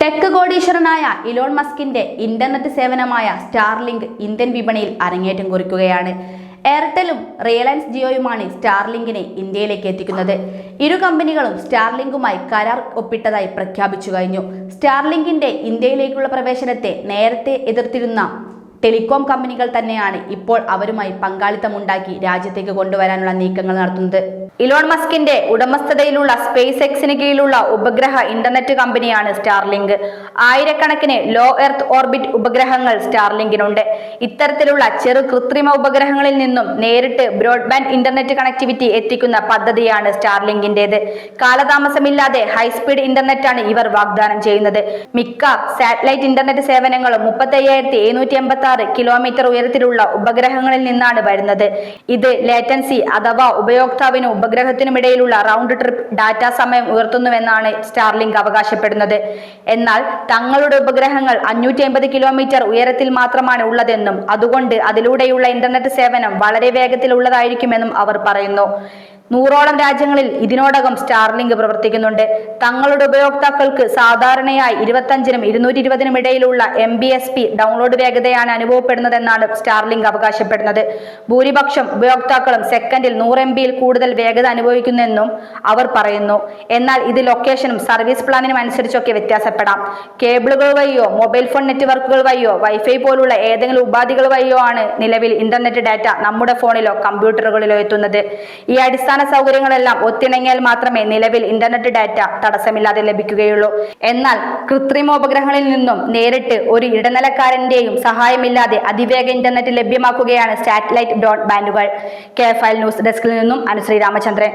Tech കോടീശ്വരനായ Elon മസ്കിന്റെ internet സേവനമായ സ്റ്റാർലിങ്ക് ഇന്ത്യൻ വിപണിയിൽ അരങ്ങേറ്റം കുറിക്കുകയാണ്. എയർടെലും റിലയൻസ് ജിയോയുമാണ് സ്റ്റാർലിങ്കിനെ ഇന്ത്യയിലേക്ക് എത്തിക്കുന്നത്. ഇരു കമ്പനികളും സ്റ്റാർലിങ്കുമായി കരാർ ഒപ്പിട്ടതായി പ്രഖ്യാപിച്ചു കഴിഞ്ഞു. സ്റ്റാർലിങ്കിന്റെ ഇന്ത്യയിലേക്കുള്ള പ്രവേശനത്തെ നേരത്തെ എതിർത്തിരുന്ന ടെലികോം കമ്പനികൾ തന്നെയാണ് ഇപ്പോൾ അവരുമായി പങ്കാളിത്തമുണ്ടാക്കി രാജ്യത്തേക്ക് കൊണ്ടുവരാനുള്ള നീക്കങ്ങൾ നടത്തുന്നത്. ഇലോൺ മസ്കിന്റെ ഉടമസ്ഥതയിലുള്ള സ്പേസ് എക്സിന് കീഴിലുള്ള ഉപഗ്രഹ ഇന്റർനെറ്റ് കമ്പനിയാണ് സ്റ്റാർലിങ്ക്. ആയിരക്കണക്കിന് ലോ എർത്ത് ഓർബിറ്റ് ഉപഗ്രഹങ്ങൾ സ്റ്റാർലിങ്കിനുണ്ട്. ഇത്തരത്തിലുള്ള ചെറു കൃത്രിമ ഉപഗ്രഹങ്ങളിൽ നിന്നും നേരിട്ട് ബ്രോഡ്ബാൻഡ് ഇന്റർനെറ്റ് കണക്ടിവിറ്റി എത്തിക്കുന്ന പദ്ധതിയാണ് സ്റ്റാർലിങ്കിന്റേത്. കാലതാമസമില്ലാതെ ഹൈസ്പീഡ് ഇന്റർനെറ്റാണ് ഇവർ വാഗ്ദാനം ചെയ്യുന്നത്. മിക്ക സാറ്റലൈറ്റ് ഇന്റർനെറ്റ് സേവനങ്ങളും 35,786 കിലോമീറ്റർ ഉയരത്തിലുള്ള ഉപഗ്രഹങ്ങളിൽ നിന്നാണ് വരുന്നത്. ഇത് ലേറ്റൻസി അഥവാ ഉപയോക്താവിനും ഉപഗ്രഹത്തിനുമിടയിലുള്ള റൗണ്ട് ട്രിപ്പ് ഡാറ്റ സമയം ഉയർത്തുന്നുവെന്നാണ് സ്റ്റാർലിങ്ക് അവകാശപ്പെടുന്നത്. എന്നാൽ തങ്ങളുടെ ഉപഗ്രഹങ്ങൾ 550 കിലോമീറ്റർ ഉയരത്തിൽ മാത്രമാണ് ഉള്ളതെന്നും അതുകൊണ്ട് അതിലൂടെയുള്ള ഇന്റർനെറ്റ് സേവനം വളരെ വേഗത്തിലുള്ളതായിരിക്കുമെന്നും അവർ പറയുന്നു. 100ഓളം രാജ്യങ്ങളിൽ ഇതിനോടകം സ്റ്റാർലിങ്ക് പ്രവർത്തിക്കുന്നുണ്ട്. തങ്ങളുടെ ഉപയോക്താക്കൾക്ക് സാധാരണയായി 25നും 220നും ഇടയിലുള്ള MBSP ഡൗൺലോഡ് വേഗതയാണ് അനുഭവപ്പെടുന്നതെന്നാണ് സ്റ്റാർലിങ്ക് അവകാശപ്പെടുന്നത്. ഭൂരിപക്ഷം ഉപയോക്താക്കളും സെക്കൻഡിൽ 100 MBയിൽ കൂടുതൽ വേഗത അനുഭവിക്കുന്നെന്നും അവർ പറയുന്നു. എന്നാൽ ഇത് ലൊക്കേഷനും സർവീസ് പ്ലാനിനും അനുസരിച്ചൊക്കെ വ്യത്യാസപ്പെടാം. കേബിളുകൾ വഴിയോ മൊബൈൽ ഫോൺ നെറ്റ്വർക്കുകൾ വഴിയോ വൈഫൈ പോലുള്ള ഏതെങ്കിലും ഉപാധികൾ വഴിയോ ആണ് നിലവിൽ ഇന്റർനെറ്റ് ഡാറ്റ നമ്മുടെ ഫോണിലോ കമ്പ്യൂട്ടറുകളിലോ എത്തുന്നത്. ഈ അടിസ്ഥാന സൗകര്യങ്ങളെല്ലാം ഒത്തിണങ്ങിയാൽ മാത്രമേ നിലവിൽ ഇന്റർനെറ്റ് ഡാറ്റ തടസ്സമില്ലാതെ ലഭിക്കുകയുള്ളൂ. എന്നാൽ കൃത്രിമോപഗ്രഹങ്ങളിൽ നിന്നും നേരിട്ട് ഒരു ഇടനിലക്കാരന്റെയും സഹായമില്ലാതെ അതിവേഗ ഇന്റർനെറ്റ് ലഭ്യമാക്കുകയാണ് സാറ്റലൈറ്റ് ബ്രോഡ്ബാൻഡുകൾ. കെ ഫയൽ ന്യൂസ് ഡെസ്കിൽ നിന്നും അനുശ്രീ രാമചന്ദ്രൻ.